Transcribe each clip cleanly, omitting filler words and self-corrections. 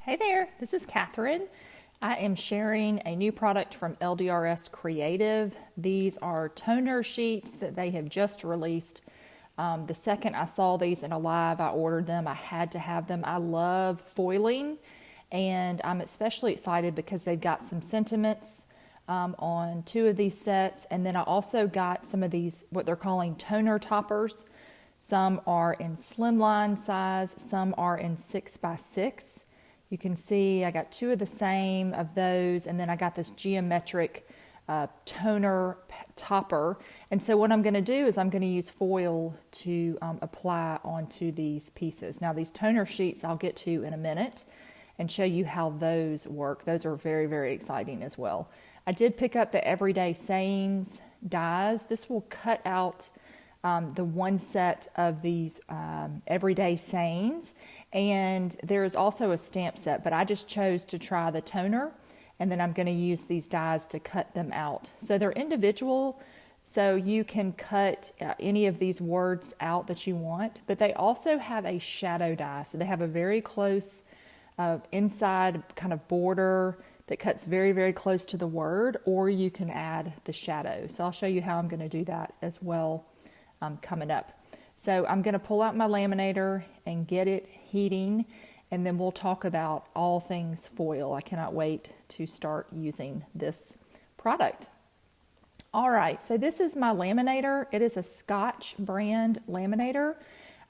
Hey there, this is Katherine. I am sharing a new product from LDRS Creative. These are toner sheets that they have just released. The second I saw these in a live, I ordered them. I had to have them. I love foiling, and I'm especially excited because they've got some sentiments on 2 of these sets, and then I also got some of these, what they're calling toner toppers. Some are in slimline size, some are in 6x6. You can see I got 2 of the same of those, and then I got this geometric toner topper. And so what I'm going to do is I'm going to use foil to apply onto these pieces. Now these toner sheets I'll get to in a minute and show you how those work. Those are very, very exciting as well. I did pick up the Everyday Sayings dies. This will cut out the one set of these Everyday Sayings, and there is also a stamp set, but I just chose to try the toner, and then I'm going to use these dies to cut them out. So they're individual, so you can cut any of these words out that you want, but they also have a shadow die. So they have a very close inside kind of border that cuts very, very close to the word, or you can add the shadow. So I'll show you how I'm going to do that as well coming up. So I'm going to pull out my laminator and get it heating, and then we'll talk about all things foil. I cannot wait to start using this product. All right, so this is my laminator. It is a Scotch brand laminator.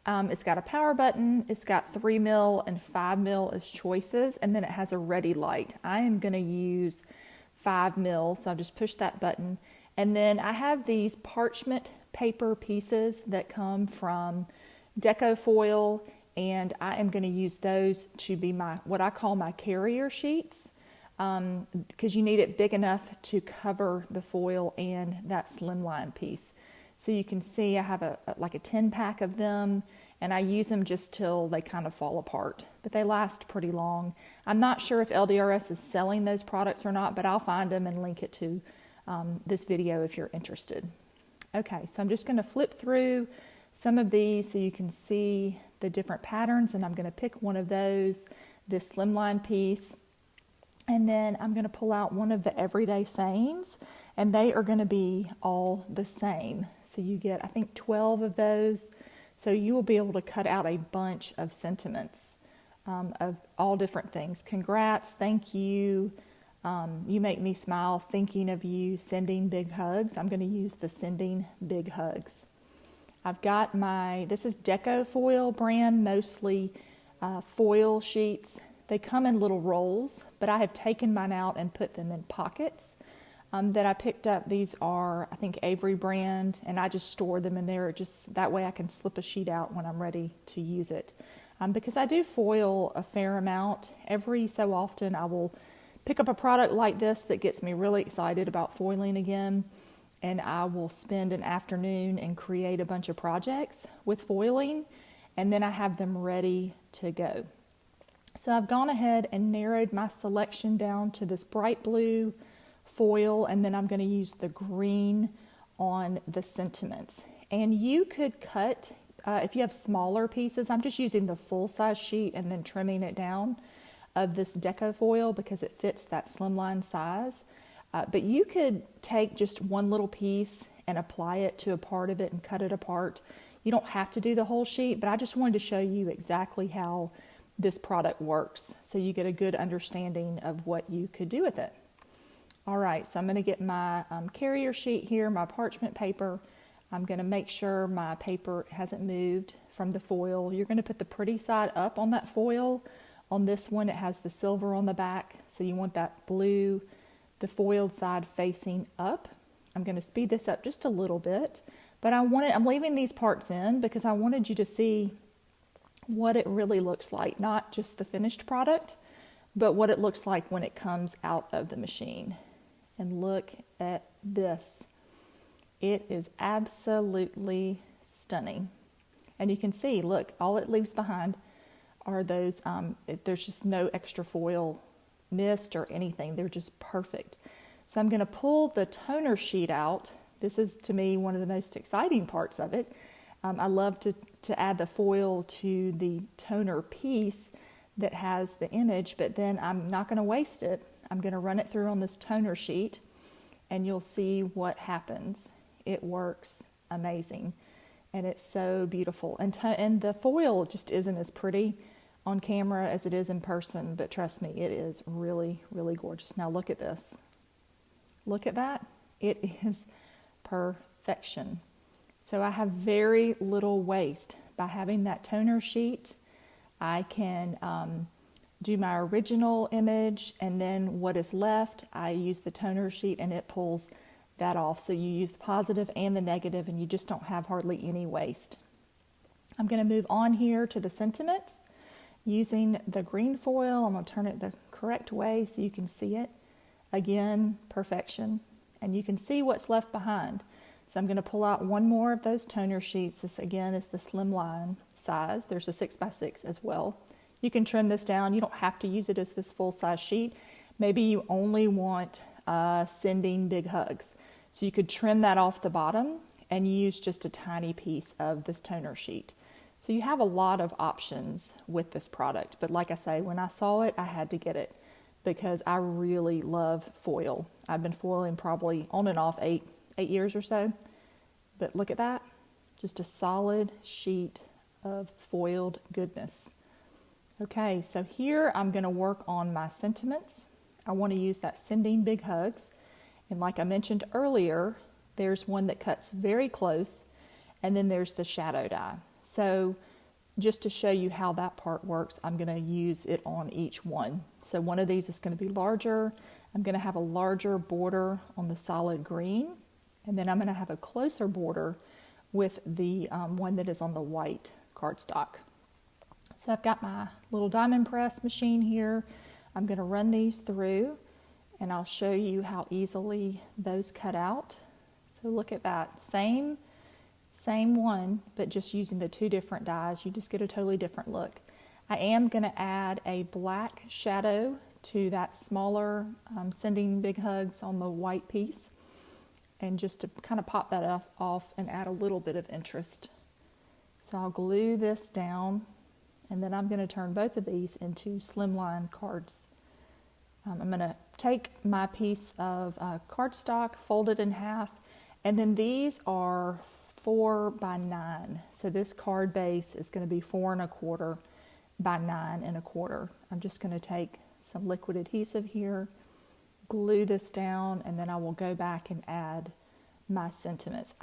It's got a power button. It's got 3mm and 5mm as choices, and then it has a ready light. I am going to use 5mm, so I'll just push that button. And then I have these parchment paper pieces that come from DecoFoil, and I am going to use those to be my, what I call my carrier sheets, because you need it big enough to cover the foil and that slimline piece. So you can see I have like a 10-pack of them, and I use them just till they kind of fall apart, but they last pretty long. I'm not sure if LDRS is selling those products or not, but I'll find them and link it to this video if you're interested. Okay, so I'm just going to flip through some of these so you can see the different patterns, and I'm going to pick one of those, this slimline piece, and then I'm going to pull out one of the Everyday Sayings, and they are going to be all the same. So you get, I think, 12 of those, so you will be able to cut out a bunch of sentiments of all different things. Congrats, thank you. You make me smile, thinking of you, sending big hugs. I'm going to use the sending big hugs. I've got this is DecoFoil brand, mostly foil sheets. They come in little rolls, but I have taken mine out and put them in pockets that I picked up. These are, I think, Avery brand, and I just store them in there. Just that way I can slip a sheet out when I'm ready to use it. Because I do foil a fair amount. Every so often I will pick up a product like this that gets me really excited about foiling again, and I will spend an afternoon and create a bunch of projects with foiling, and then I have them ready to go. So I've gone ahead and narrowed my selection down to this bright blue foil, and then I'm going to use the green on the sentiments. And you could cut, if you have smaller pieces, I'm just using the full size sheet and then trimming it down of this DecoFoil because it fits that slimline size. But you could take just one little piece and apply it to a part of it and cut it apart. You don't have to do the whole sheet, but I just wanted to show you exactly how this product works so you get a good understanding of what you could do with it. All right, so I'm going to get my carrier sheet here, my parchment paper. I'm going to make sure my paper hasn't moved from the foil. You're going to put the pretty side up on that foil. On this one, it has the silver on the back, so you want that blue, the foiled side facing up. I'm going to speed this up just a little bit, but I'm leaving these parts in because I wanted you to see what it really looks like, not just the finished product, but what it looks like when it comes out of the machine. And look at this. It is absolutely stunning. And you can see, look, all it leaves behind are those, there's just no extra foil mist or anything. They're just perfect. So I'm going to pull the toner sheet out. This is, to me, one of the most exciting parts of it. I love to add the foil to the toner piece that has the image, but then I'm not going to waste it. I'm going to run it through on this toner sheet, and you'll see what happens. It works amazing, and it's so beautiful. And the foil just isn't as pretty on camera as it is in person, but trust me, it is really, really gorgeous. Now look at this. Look at that. It is perfection. So I have very little waste. By having that toner sheet, I can do my original image, and then what is left, I use the toner sheet and it pulls that off. So you use the positive and the negative, and you just don't have hardly any waste. I'm going to move on here to the sentiments using the green foil. I'm going to turn it the correct way so you can see it. Again, perfection. And you can see what's left behind. So I'm going to pull out one more of those toner sheets. This again is the slimline size. There's a 6x6 as well. You can trim this down. You don't have to use it as this full size sheet. Maybe you only want sending big hugs. So you could trim that off the bottom and use just a tiny piece of this toner sheet. So you have a lot of options with this product. But like I say, when I saw it, I had to get it because I really love foil. I've been foiling probably on and off eight years or so. But look at that. Just a solid sheet of foiled goodness. Okay, so here I'm going to work on my sentiments. I want to use that sending big hugs. And like I mentioned earlier, there's one that cuts very close, and then there's the shadow die. So just to show you how that part works, I'm going to use it on each one. So one of these is going to be larger. I'm going to have a larger border on the solid green, and then I'm going to have a closer border with the one that is on the white cardstock. So I've got my little diamond press machine here. I'm going to run these through, and I'll show you how easily those cut out. So look at that. Same one, but just using the two different dyes, you just get a totally different look. I am going to add a black shadow to that smaller sending big hugs on the white piece, and just to kind of pop that off and add a little bit of interest. So I'll glue this down, and then I'm going to turn both of these into slimline cards. I'm going to take my piece of cardstock, fold it in half, and then these are 4 by 9. So this card base is going to be 4 1/4 by 9 1/4. I'm just going to take some liquid adhesive here, glue this down, and then I will go back and add my sentiments.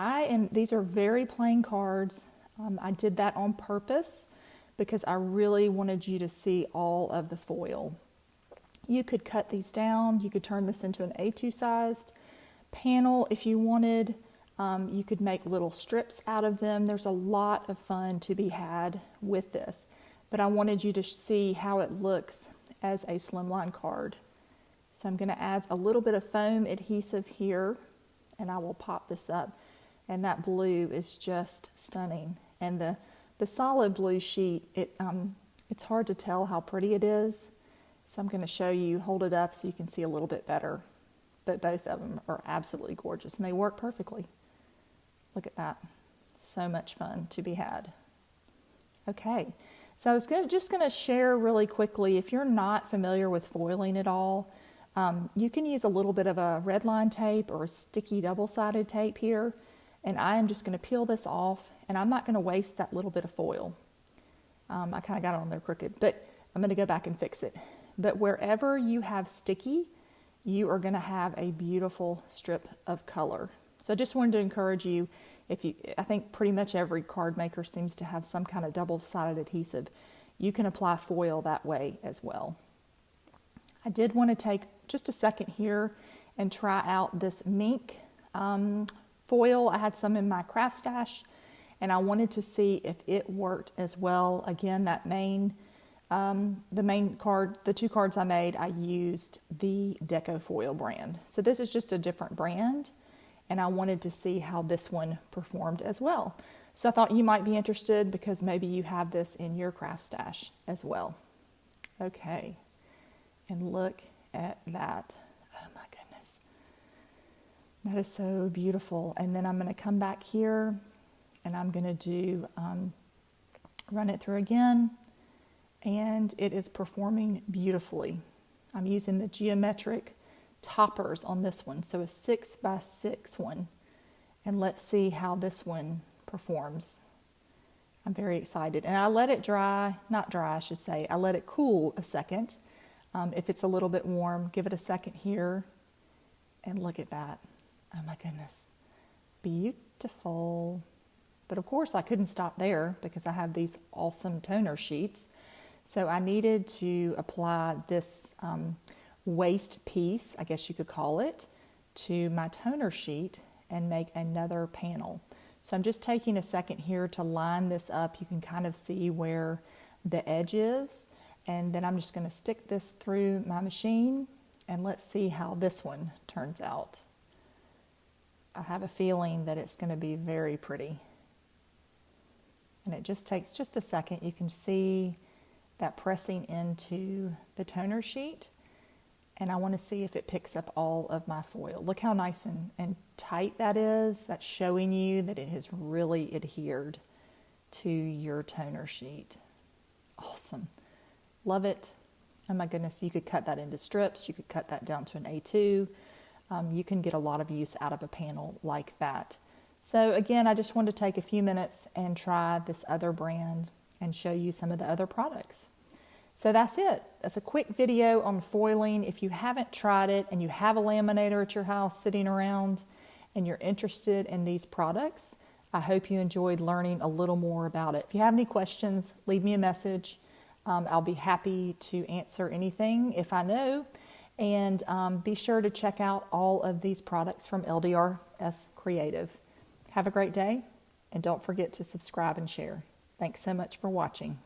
These are very plain cards. I did that on purpose because I really wanted you to see all of the foil. You could cut these down. You could turn this into an A2 sized panel if you wanted. You could make little strips out of them. There's a lot of fun to be had with this, but I wanted you to see how it looks as a slimline card. So I'm going to add a little bit of foam adhesive here, and I will pop this up, and that blue is just stunning. And the solid blue sheet, it's hard to tell how pretty it is. So I'm going to show you, hold it up so you can see a little bit better. But both of them are absolutely gorgeous, and they work perfectly. Look at that. So much fun to be had. Okay, so I was just going to share really quickly, if you're not familiar with foiling at all, you can use a little bit of a red line tape or a sticky double-sided tape here, and I am just going to peel this off, and I'm not going to waste that little bit of foil. I kind of got it on there crooked, but I'm going to go back and fix it. But wherever you have sticky, you are going to have a beautiful strip of color. So I just wanted to encourage you, I think pretty much every card maker seems to have some kind of double-sided adhesive. You can apply foil that way as well. I did want to take just a second here and try out this Minc foil. I had some in my craft stash, and I wanted to see if it worked as well. Again, the main card, the two cards I made, I used the DecoFoil brand. So this is just a different brand, and I wanted to see how this one performed as well. So I thought you might be interested because maybe you have this in your craft stash as well. Okay, and look at that. Oh my goodness. That is so beautiful. And then I'm going to come back here and I'm going to do, run it through again, and it is performing beautifully. I'm using the geometric toppers on this one, so a 6x6 one, and let's see how this one performs. I'm very excited, and I let it dry, not dry I should say, I let it cool a second. If it's a little bit warm, give it a second here, and look at that. Oh my goodness, beautiful. But of course I couldn't stop there because I have these awesome toner sheets. So I needed to apply this waste piece, I guess you could call it, to my toner sheet and make another panel. So I'm just taking a second here to line this up. You can kind of see where the edge is. And then I'm just going to stick this through my machine, and let's see how this one turns out. I have a feeling that it's going to be very pretty. And it just takes just a second. You can see that pressing into the toner sheet. And I want to see if it picks up all of my foil. Look how nice and tight that is. That's showing you that it has really adhered to your toner sheet. Awesome. Love it. Oh my goodness, you could cut that into strips. You could cut that down to an A2. You can get a lot of use out of a panel like that. So again, I just wanted to take a few minutes and try this other brand and show you some of the other products. So that's it. That's a quick video on foiling. If you haven't tried it and you have a laminator at your house sitting around and you're interested in these products, I hope you enjoyed learning a little more about it. If you have any questions, leave me a message. I'll be happy to answer anything if I know. And be sure to check out all of these products from LDRS Creative. Have a great day, and don't forget to subscribe and share. Thanks so much for watching.